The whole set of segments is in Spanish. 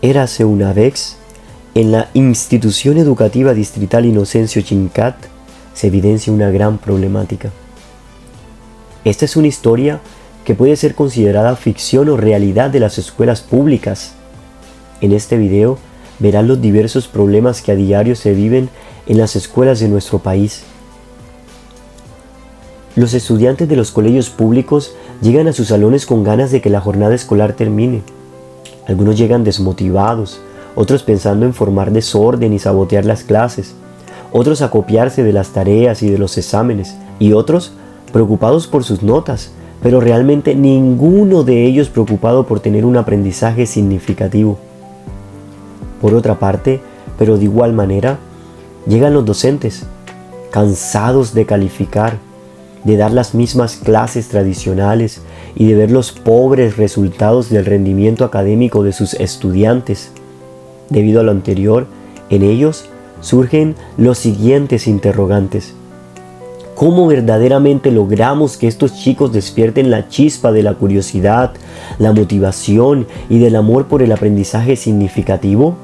Érase una vez, en la institución educativa distrital Inocencio Chincat, se evidencia una gran problemática. Esta es una historia que puede ser considerada ficción o realidad de las escuelas públicas. En este video verán los diversos problemas que a diario se viven en las escuelas de nuestro país. Los estudiantes de los colegios públicos llegan a sus salones con ganas de que la jornada escolar termine. Algunos llegan desmotivados, otros pensando en formar desorden y sabotear las clases, otros a copiarse de las tareas y de los exámenes, y otros preocupados por sus notas, pero realmente ninguno de ellos preocupado por tener un aprendizaje significativo. Por otra parte, pero de igual manera, llegan los docentes, cansados de calificar, de dar las mismas clases tradicionales y de ver los pobres resultados del rendimiento académico de sus estudiantes. Debido a lo anterior, en ellos surgen los siguientes interrogantes. ¿Cómo verdaderamente logramos que estos chicos despierten la chispa de la curiosidad, la motivación y del amor por el aprendizaje significativo?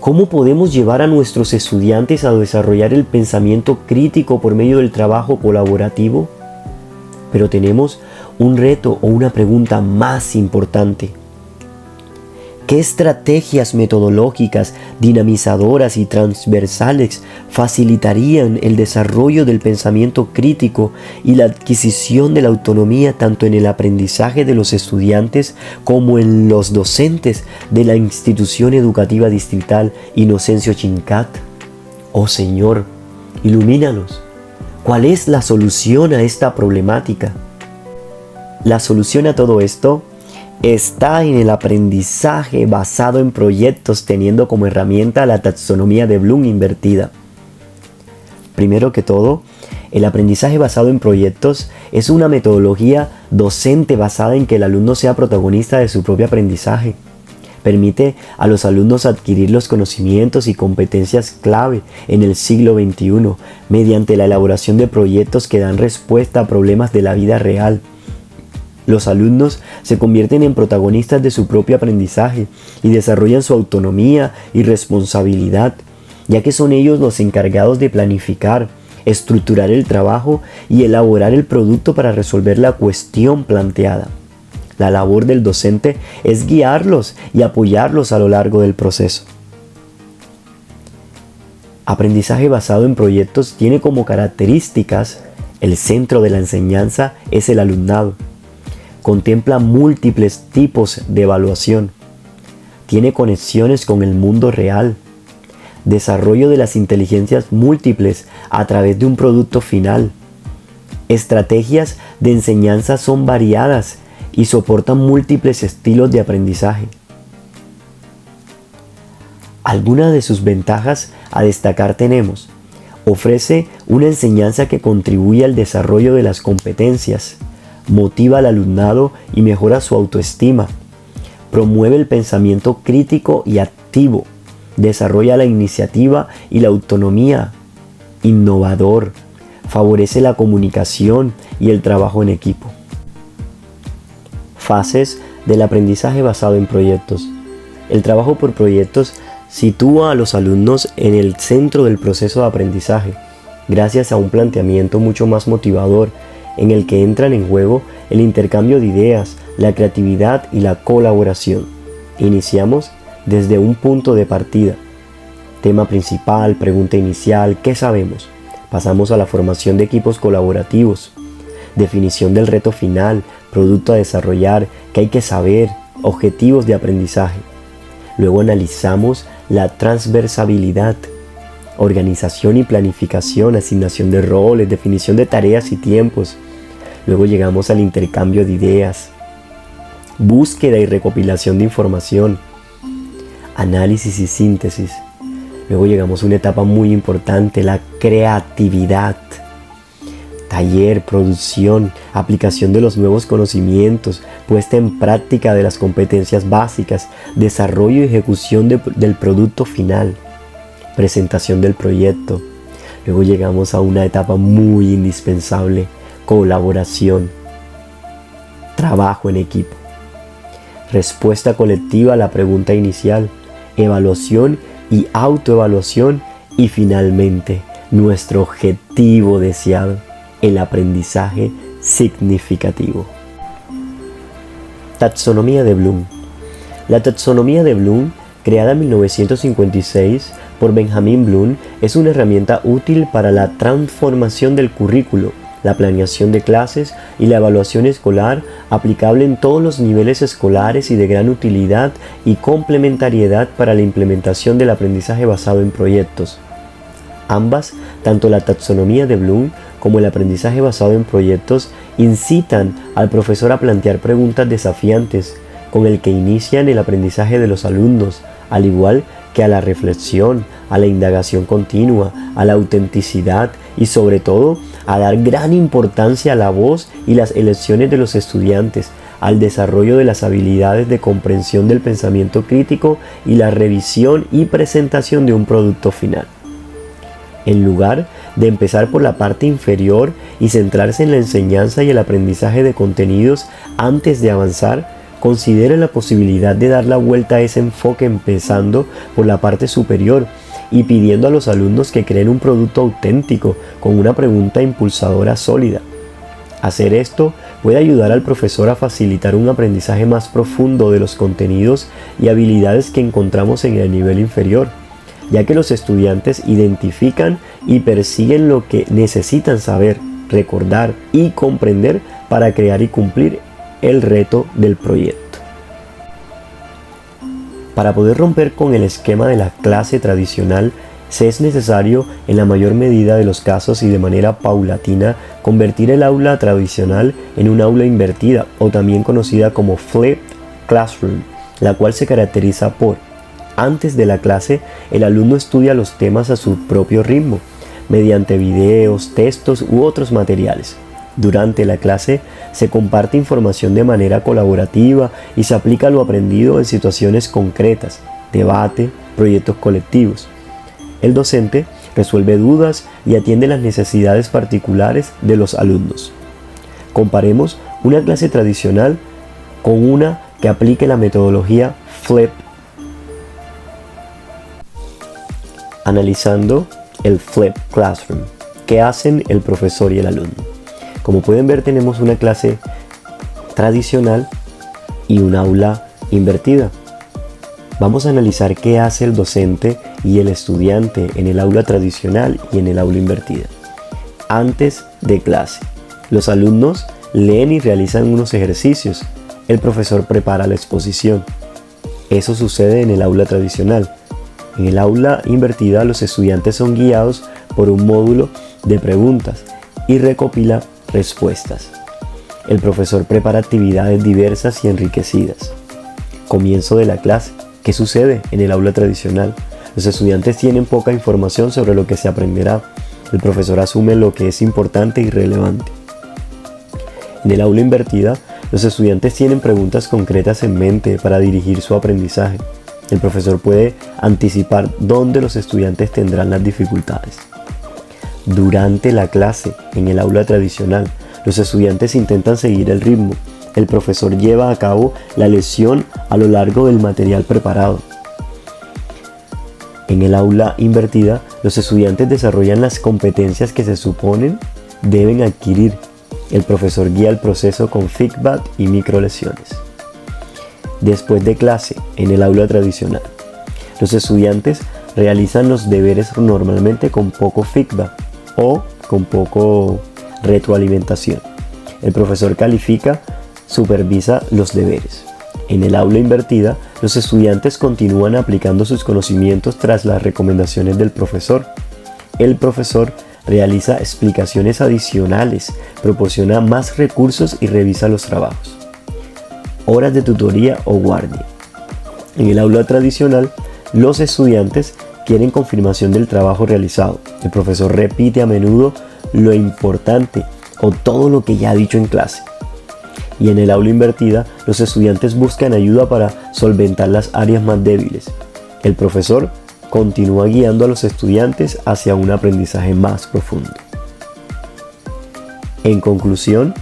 ¿Cómo podemos llevar a nuestros estudiantes a desarrollar el pensamiento crítico por medio del trabajo colaborativo? Pero tenemos un reto o una pregunta más importante. ¿Qué estrategias metodológicas, dinamizadoras y transversales facilitarían el desarrollo del pensamiento crítico y la adquisición de la autonomía tanto en el aprendizaje de los estudiantes como en los docentes de la institución educativa distrital Inocencio Chincat? Oh Señor, ilumínanos. ¿Cuál es la solución a esta problemática? La solución a todo esto está en el aprendizaje basado en proyectos, teniendo como herramienta la taxonomía de Bloom invertida. Primero que todo, el aprendizaje basado en proyectos es una metodología docente basada en que el alumno sea protagonista de su propio aprendizaje. Permite a los alumnos adquirir los conocimientos y competencias clave en el siglo XXI mediante la elaboración de proyectos que dan respuesta a problemas de la vida real. Los alumnos se convierten en protagonistas de su propio aprendizaje y desarrollan su autonomía y responsabilidad, ya que son ellos los encargados de planificar, estructurar el trabajo y elaborar el producto para resolver la cuestión planteada. La labor del docente es guiarlos y apoyarlos a lo largo del proceso. Aprendizaje basado en proyectos tiene como características: el centro de la enseñanza es el alumnado. Contempla múltiples tipos de evaluación. Tiene conexiones con el mundo real. Desarrollo de las inteligencias múltiples a través de un producto final. Estrategias de enseñanza son variadas y soportan múltiples estilos de aprendizaje. Algunas de sus ventajas a destacar tenemos: ofrece una enseñanza que contribuye al desarrollo de las competencias, motiva al alumnado y mejora su autoestima, promueve el pensamiento crítico y activo, desarrolla la iniciativa y la autonomía, innovador, favorece la comunicación y el trabajo en equipo. Fases del aprendizaje basado en proyectos. El trabajo por proyectos sitúa a los alumnos en el centro del proceso de aprendizaje, gracias a un planteamiento mucho más motivador, en el que entran en juego el intercambio de ideas, la creatividad y la colaboración. Iniciamos desde un punto de partida. Tema principal, pregunta inicial, ¿qué sabemos? Pasamos a la formación de equipos colaborativos, definición del reto final, producto a desarrollar, qué hay que saber, objetivos de aprendizaje. Luego analizamos la transversabilidad, organización y planificación, asignación de roles, definición de tareas y tiempos. Luego llegamos al intercambio de ideas, búsqueda y recopilación de información, análisis y síntesis. Luego llegamos a una etapa muy importante, la creatividad. Taller, producción, aplicación de los nuevos conocimientos, puesta en práctica de las competencias básicas, desarrollo y ejecución del producto final, presentación del proyecto. Luego llegamos a una etapa muy indispensable: colaboración, trabajo en equipo. respuesta colectiva a la pregunta inicial, evaluación y autoevaluación y finalmente nuestro objetivo deseado, el aprendizaje significativo. Taxonomía de Bloom. La taxonomía de Bloom, creada en 1956 por Benjamin Bloom, es una herramienta útil para la transformación del currículo, la planeación de clases y la evaluación escolar, aplicable en todos los niveles escolares y de gran utilidad y complementariedad para la implementación del aprendizaje basado en proyectos. Ambas, tanto la taxonomía de Bloom como el aprendizaje basado en proyectos, incitan al profesor a plantear preguntas desafiantes, con el que inician el aprendizaje de los alumnos, al igual que a la reflexión, a la indagación continua, a la autenticidad y sobre todo a dar gran importancia a la voz y las elecciones de los estudiantes, al desarrollo de las habilidades de comprensión del pensamiento crítico y la revisión y presentación de un producto final. En lugar de empezar por la parte inferior y centrarse en la enseñanza y el aprendizaje de contenidos antes de avanzar, considere la posibilidad de dar la vuelta a ese enfoque empezando por la parte superior y pidiendo a los alumnos que creen un producto auténtico con una pregunta impulsadora sólida. Hacer esto puede ayudar al profesor a facilitar un aprendizaje más profundo de los contenidos y habilidades que encontramos en el nivel inferior, ya que los estudiantes identifican y persiguen lo que necesitan saber, recordar y comprender para crear y cumplir el reto del proyecto. Para poder romper con el esquema de la clase tradicional, se es necesario, en la mayor medida de los casos y de manera paulatina, convertir el aula tradicional en un aula invertida, o también conocida como Flipped Classroom, la cual se caracteriza por: antes de la clase, el alumno estudia los temas a su propio ritmo, mediante videos, textos u otros materiales. Durante la clase se comparte información de manera colaborativa y se aplica lo aprendido en situaciones concretas, debate, proyectos colectivos. El docente resuelve dudas y atiende las necesidades particulares de los alumnos. Comparemos una clase tradicional con una que aplique la metodología FLIP, analizando el Flip Classroom, que hacen el profesor y el alumno. Como pueden ver, tenemos una clase tradicional y un aula invertida. Vamos a analizar qué hace el docente y el estudiante en el aula tradicional y en el aula invertida. Antes de clase, los alumnos leen y realizan unos ejercicios. El profesor prepara la exposición. Eso sucede en el aula tradicional. En el aula invertida, los estudiantes son guiados por un módulo de preguntas y recopila respuestas. El profesor prepara actividades diversas y enriquecidas. Comienzo de la clase. ¿Qué sucede en el aula tradicional? Los estudiantes tienen poca información sobre lo que se aprenderá. El profesor asume lo que es importante y relevante. En el aula invertida, los estudiantes tienen preguntas concretas en mente para dirigir su aprendizaje. El profesor puede anticipar dónde los estudiantes tendrán las dificultades. Durante la clase, en el aula tradicional, los estudiantes intentan seguir el ritmo. El profesor lleva a cabo la lección a lo largo del material preparado. En el aula invertida, los estudiantes desarrollan las competencias que se suponen deben adquirir. El profesor guía el proceso con feedback y microlecciones. Después de clase, en el aula tradicional, los estudiantes realizan los deberes normalmente con poco feedback o con poco retroalimentación. El profesor califica, supervisa los deberes. En el aula invertida, los estudiantes continúan aplicando sus conocimientos tras las recomendaciones del profesor. El profesor realiza explicaciones adicionales, proporciona más recursos y revisa los trabajos. Horas de tutoría o guardia. En el aula tradicional, los estudiantes quieren confirmación del trabajo realizado. El profesor repite a menudo lo importante o todo lo que ya ha dicho en clase. Y en el aula invertida, los estudiantes buscan ayuda para solventar las áreas más débiles. El profesor continúa guiando a los estudiantes hacia un aprendizaje más profundo. En conclusión,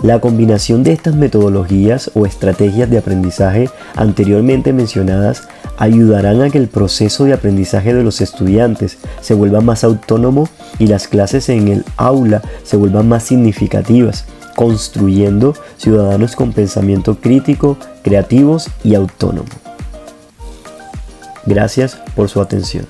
La combinación de estas metodologías o estrategias de aprendizaje anteriormente mencionadas ayudarán a que el proceso de aprendizaje de los estudiantes se vuelva más autónomo y las clases en el aula se vuelvan más significativas, construyendo ciudadanos con pensamiento crítico, creativos y autónomo. Gracias por su atención.